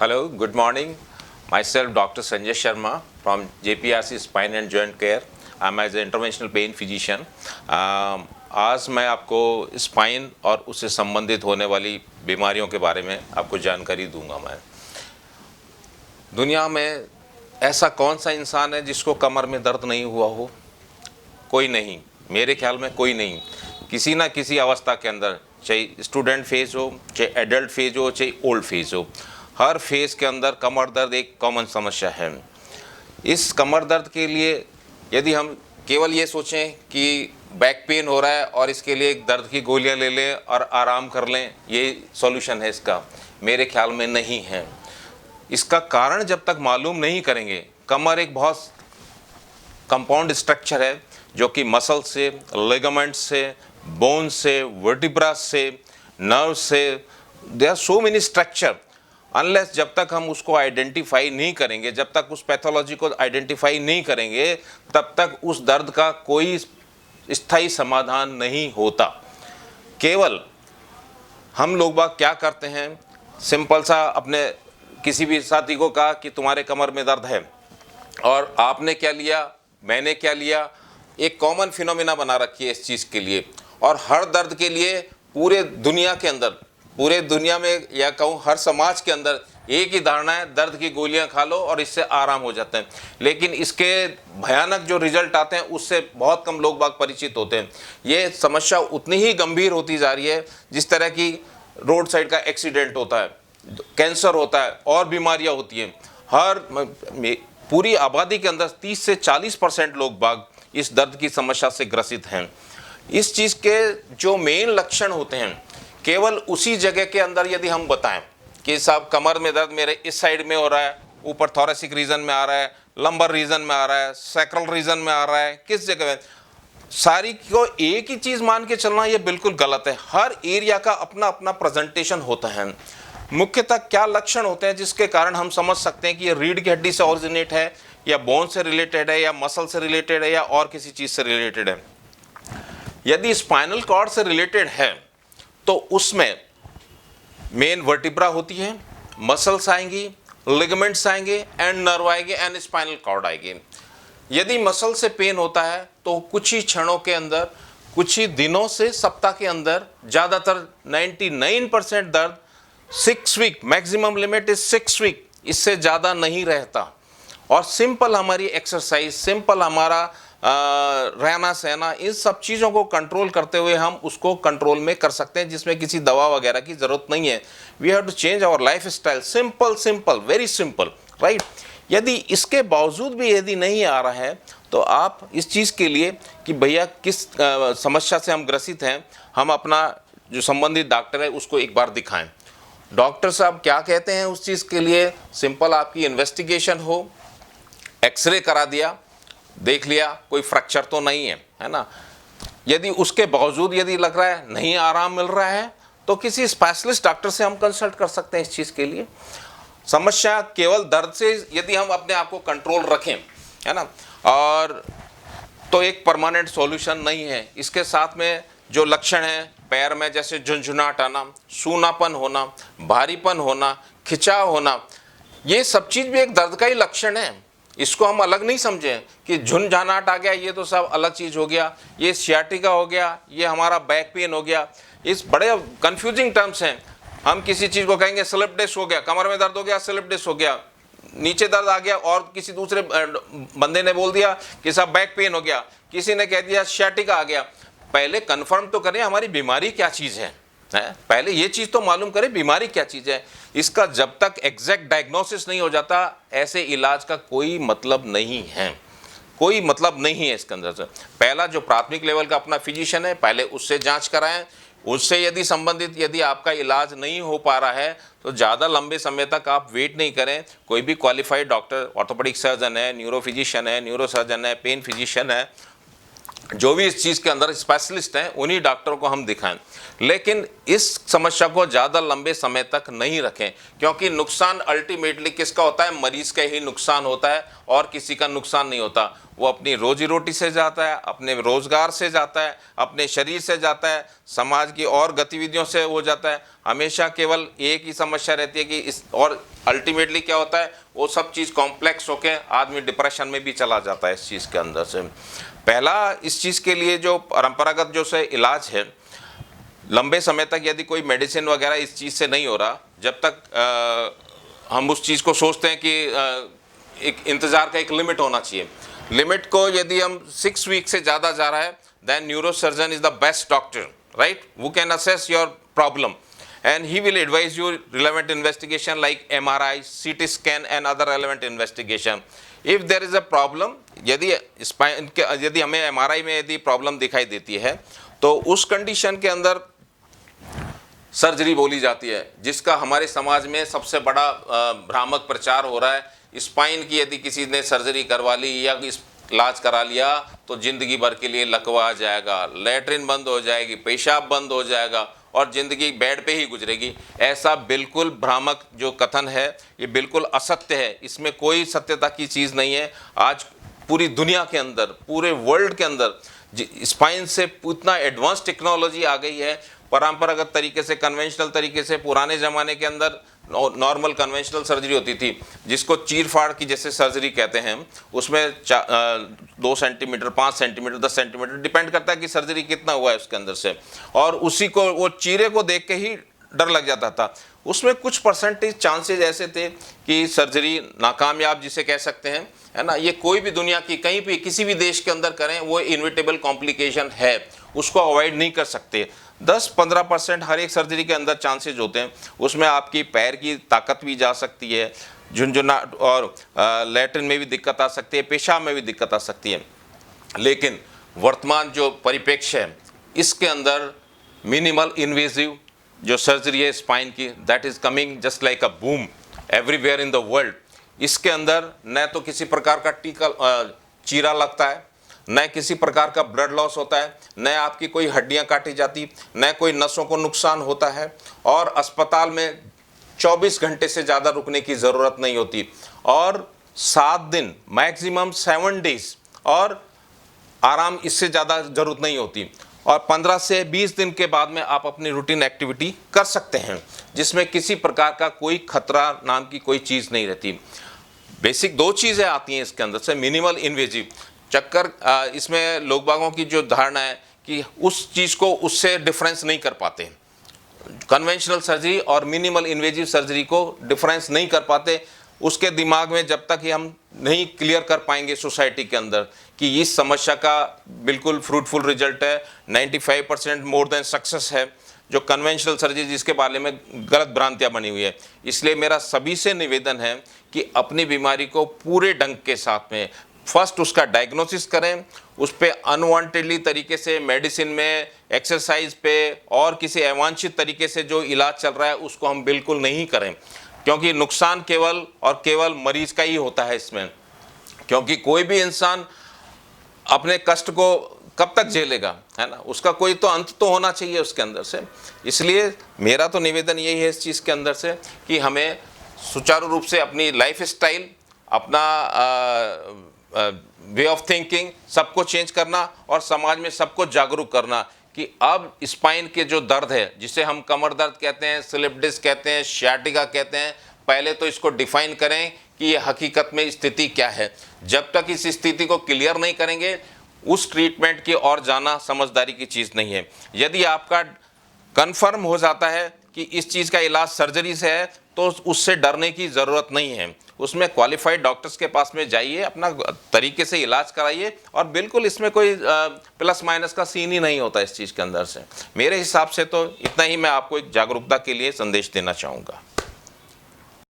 Hello, good morning. Myself, Dr. Sanjay Sharma from JPRC Spine and Joint Care. I'm as an interventional pain physician. आज मैं आपको spine और उससे संबंधित होने वाली बीमारियों के बारे में आपको जानकारी दूंगा। मैं दुनिया में ऐसा कौन सा इंसान है जिसको कमर में दर्द नहीं हुआ हो? कोई नहीं, मेरे ख्याल में कोई नहीं। किसी ना किसी अवस्था के अंदर, चाहे स्टूडेंट फेज हो, चाहे एडल्ट फेज हो, चाहे ओल्ड फेज हो, हर फेज के अंदर कमर दर्द एक कॉमन समस्या है। इस कमर दर्द के लिए यदि हम केवल ये सोचें कि बैक पेन हो रहा है और इसके लिए एक दर्द की गोलियां ले लें और आराम कर लें, ये सॉल्यूशन है इसका, मेरे ख्याल में नहीं है। इसका कारण जब तक मालूम नहीं करेंगे, कमर एक बहुत कंपाउंड स्ट्रक्चर है जो कि मसल से, लिगामेंट से, बोन से, वर्टिब्रा से, नर्व से, there are so many structure. Unless जब तक हम उसको आइडेंटिफाई नहीं करेंगे, जब तक उस पैथोलॉजी को आइडेंटिफाई नहीं करेंगे, तब तक उस दर्द का कोई स्थायी समाधान नहीं होता। केवल हम लोग बाग क्या करते हैं, सिंपल सा अपने किसी भी साथी को कहा कि तुम्हारे कमर में दर्द है, और आपने क्या लिया, मैंने क्या लिया, एक कॉमन फिनोमिना बना रखी है इस चीज़ के लिए। और हर दर्द के लिए पूरे दुनिया के अंदर, पूरे दुनिया में या कहूँ हर समाज के अंदर एक ही धारणा है, दर्द की गोलियां खा लो और इससे आराम हो जाते हैं। लेकिन इसके भयानक जो रिजल्ट आते हैं उससे बहुत कम लोग बाग परिचित होते हैं। ये समस्या उतनी ही गंभीर होती जा रही है जिस तरह की रोड साइड का एक्सीडेंट होता है, कैंसर होता है और बीमारियां होती हैं। हर पूरी आबादी के अंदर 30 से 40% लोग बाग इस दर्द की समस्या से ग्रसित हैं। इस चीज़ के जो मेन लक्षण होते हैं, केवल उसी जगह के अंदर यदि हम बताएं कि साहब कमर में दर्द मेरे इस साइड में हो रहा है, ऊपर थोरेसिक रीजन में आ रहा है, लंबर रीजन में आ रहा है, सैक्रल रीजन में आ रहा है, किस जगह में, सारी को एक ही चीज़ मान के चलना ये बिल्कुल गलत है। हर एरिया का अपना अपना प्रेजेंटेशन होता है। मुख्यतः क्या लक्षण होते हैं जिसके कारण हम समझ सकते हैं कि ये रीढ़ की हड्डी से ऑरिजिनेट है, या बोन से रिलेटेड है, या मसल से रिलेटेड है, या और किसी चीज़ से रिलेटेड है। यदि स्पाइनल कॉर्ड से रिलेटेड है तो उसमें मेन वर्टिब्रा होती है, मसल्स आएंगी, लिगामेंट्स आएंगे एंड नर्व आएंगे एंड स्पाइनल कॉर्ड आएगी। यदि मसल से पेन होता है तो कुछ ही क्षणों के अंदर, कुछ ही दिनों से सप्ताह के अंदर, ज़्यादातर 99% दर्द 6 week, maximum limit is 6 week, इससे ज़्यादा नहीं रहता। और सिंपल हमारी एक्सरसाइज, सिंपल हमारा रहना सहना, इन सब चीज़ों को कंट्रोल करते हुए हम उसको कंट्रोल में कर सकते हैं, जिसमें किसी दवा वगैरह की ज़रूरत नहीं है। We have to change our life style, simple simple, very simple, right. यदि इसके बावजूद भी यदि नहीं आ रहा है तो आप इस चीज़ के लिए कि भैया किस समस्या से हम ग्रसित हैं, हम अपना जो संबंधित डॉक्टर है उसको एक बार दिखाएं। डॉक्टर साहब क्या कहते हैं उस चीज़ के लिए, सिंपल आपकी इन्वेस्टिगेशन हो, एक्सरे करा दिया, देख लिया कोई फ्रैक्चर तो नहीं है, है ना। यदि उसके बावजूद यदि लग रहा है नहीं आराम मिल रहा है तो किसी स्पेशलिस्ट डॉक्टर से हम कंसल्ट कर सकते हैं इस चीज़ के लिए। समस्या केवल दर्द से यदि हम अपने आप को कंट्रोल रखें, है ना, और तो एक परमानेंट सॉल्यूशन नहीं है। इसके साथ में जो लक्षण हैं, पैर में जैसे झुंझुनाहट आना, सूनापन होना, भारीपन होना, खिंचाव होना, ये सब चीज़ भी एक दर्द का ही लक्षण है। इसको हम अलग नहीं समझें कि झुंझुनाहट आ गया ये तो सब अलग चीज़ हो गया, ये सियाटिका हो गया, ये हमारा बैक पेन हो गया। इस बड़े कंफ्यूजिंग टर्म्स हैं। हम किसी चीज़ को कहेंगे स्लिप डिस्क हो गया, कमर में दर्द हो गया, स्लिप डिस्क हो गया, नीचे दर्द आ गया, और किसी दूसरे बंदे ने बोल दिया कि साहब बैक पेन हो गया, किसी ने कह दिया सियाटिका आ गया। पहले कन्फर्म तो करें हमारी बीमारी क्या चीज़ है, पहले ये चीज़ तो मालूम करें बीमारी क्या चीज़ है। इसका जब तक एग्जैक्ट डायग्नोसिस नहीं हो जाता, ऐसे इलाज का कोई मतलब नहीं है, कोई मतलब नहीं है इसके अंदर से। पहला जो प्राथमिक लेवल का अपना फिजिशियन है, पहले उससे जांच कराएं। उससे यदि संबंधित यदि आपका इलाज नहीं हो पा रहा है तो ज़्यादा लंबे समय तक आप वेट नहीं करें। कोई भी क्वालिफाइड डॉक्टर, ऑर्थोपेडिक सर्जन है, न्यूरो फिजिशियन है, न्यूरो सर्जन है, पेन फिजिशियन है, जो भी इस चीज़ के अंदर स्पेशलिस्ट हैं, उन्हीं डॉक्टरों को हम दिखाएं। लेकिन इस समस्या को ज़्यादा लंबे समय तक नहीं रखें, क्योंकि नुकसान अल्टीमेटली किसका होता है, मरीज़ का ही नुकसान होता है और किसी का नुकसान नहीं होता। वो अपनी रोजी रोटी से जाता है, अपने रोज़गार से जाता है, अपने शरीर से जाता है, समाज की और गतिविधियों से हो जाता है। हमेशा केवल एक ही समस्या रहती है कि इस, और अल्टीमेटली क्या होता है, वो सब चीज़ कॉम्प्लेक्स होके आदमी डिप्रेशन में भी चला जाता है इस चीज़ के अंदर से। पहला, इस चीज़ के लिए जो परंपरागत जो से इलाज है, लंबे समय तक यदि कोई मेडिसिन वगैरह इस चीज़ से नहीं हो रहा, जब तक हम उस चीज़ को सोचते हैं कि एक इंतज़ार का एक लिमिट होना चाहिए। लिमिट को यदि हम 6 वीक से ज़्यादा जा रहा है, then neurosurgeon is the best doctor, right, who can assess your problem and he will advise you relevant investigation like MRI, CT scan and other relevant investigation. If there is a problem, यदि spine के यदि हमें MRI में यदि problem दिखाई देती है तो उस कंडीशन के अंदर सर्जरी बोली जाती है, जिसका हमारे समाज में सबसे बड़ा भ्रामक प्रचार हो रहा है। स्पाइन की यदि किसी ने सर्जरी करवा ली या इलाज करा लिया तो ज़िंदगी भर के लिए लकवा आ जाएगा, लैट्रिन बंद हो जाएगी, पेशाब बंद हो जाएगा और ज़िंदगी बेड पे ही गुजरेगी। ऐसा बिल्कुल भ्रामक जो कथन है, ये बिल्कुल असत्य है, इसमें कोई सत्यता की चीज़ नहीं है। आज पूरी दुनिया के अंदर, पूरे वर्ल्ड के अंदर स्पाइन से इतना एडवांस टेक्नोलॉजी आ गई है। परंपरागत तरीके से, कन्वेंशनल तरीके से पुराने ज़माने के अंदर नॉर्मल कन्वेंशनल सर्जरी होती थी, जिसको चीर फाड़ की जैसे सर्जरी कहते हैं, उसमें 2 सेंटीमीटर, 5 सेंटीमीटर, 10 सेंटीमीटर, डिपेंड करता है कि सर्जरी कितना हुआ है उसके अंदर से, और उसी को वो चीरे को देख के ही डर लग जाता था। उसमें कुछ परसेंटेज चांसेज ऐसे थे कि सर्जरी नाकामयाब जिसे कह सकते हैं, है ना, ये कोई भी दुनिया की कहीं भी किसी भी देश के अंदर करें वो इनविटेबल कॉम्प्लिकेशन है, उसको अवॉइड नहीं कर सकते। 10-15% हर एक सर्जरी के अंदर चांसेज होते हैं। उसमें आपकी पैर की ताकत भी जा सकती है, झुनझुना और लैट्रिन में भी दिक्कत आ सकती है, पेशाब में भी दिक्कत आ सकती है। लेकिन वर्तमान जो परिप्रेक्ष्य है, इसके अंदर मिनिमल इन्वेजिव जो सर्जरी है स्पाइन की, that is coming just like a boom everywhere in the world. इसके अंदर न तो किसी प्रकार का चीरा लगता है, न किसी प्रकार का ब्लड लॉस होता है, न आपकी कोई हड्डियां काटी जाती, न कोई नसों को नुकसान होता है, और अस्पताल में 24 घंटे से ज़्यादा रुकने की ज़रूरत नहीं होती, और 7 दिन मैक्सिमम 7 डेज, और आराम इससे ज़्यादा ज़रूरत नहीं होती, और 15 से 20 दिन के बाद में आप अपनी रूटीन एक्टिविटी कर सकते हैं, जिसमें किसी प्रकार का कोई खतरा नाम की कोई चीज़ नहीं रहती। बेसिक 2 चीज़ें आती हैं इसके अंदर से, मिनिमल इन्वेजिव चक्कर, इसमें लोग बागों की जो धारणा है कि उस चीज़ को उससे डिफरेंस नहीं कर पाते, कन्वेंशनल सर्जरी और मिनिमल इन्वेजिव सर्जरी को डिफरेंस नहीं कर पाते। उसके दिमाग में जब तक ही हम नहीं क्लियर कर पाएंगे सोसाइटी के अंदर कि इस समस्या का बिल्कुल फ्रूटफुल रिजल्ट है, 95% मोर देन सक्सेस है, जो कन्वेंशनल सर्जरी जिसके बारे में गलत भ्रांतियाँ बनी हुई है। इसलिए मेरा सभी से निवेदन है कि अपनी बीमारी को पूरे ढंग के साथ में फर्स्ट उसका डायग्नोसिस करें, उस पर अनवांटेडली तरीके से मेडिसिन में, एक्सरसाइज पे और किसी अवांछित तरीके से जो इलाज चल रहा है उसको हम बिल्कुल नहीं करें, क्योंकि नुकसान केवल और केवल मरीज का ही होता है इसमें। क्योंकि कोई भी इंसान अपने कष्ट को कब तक झेलेगा, है ना, उसका कोई तो अंत तो होना चाहिए उसके अंदर से। इसलिए मेरा तो निवेदन यही है इस चीज़ के अंदर से कि हमें सुचारू रूप से अपनी लाइफ स्टाइल, अपना वे ऑफ थिंकिंग सबको चेंज करना और समाज में सबको जागरूक करना कि अब स्पाइन के जो दर्द है, जिसे हम कमर दर्द कहते हैं, स्लिप डिस्क कहते हैं, सियाटिका कहते हैं, पहले तो इसको डिफाइन करें कि ये हकीकत में स्थिति क्या है। जब तक इस स्थिति को क्लियर नहीं करेंगे, उस ट्रीटमेंट की ओर जाना समझदारी की चीज़ नहीं है। यदि आपका कन्फर्म हो जाता है कि इस चीज़ का इलाज सर्जरी से है, तो उससे डरने की ज़रूरत नहीं है। उसमें क्वालिफाइड डॉक्टर्स के पास में जाइए, अपना तरीके से इलाज कराइए, और बिल्कुल इसमें कोई प्लस माइनस का सीन ही नहीं होता इस चीज़ के अंदर से। मेरे हिसाब से तो इतना ही मैं आपको एक जागरूकता के लिए संदेश देना चाहूँगा।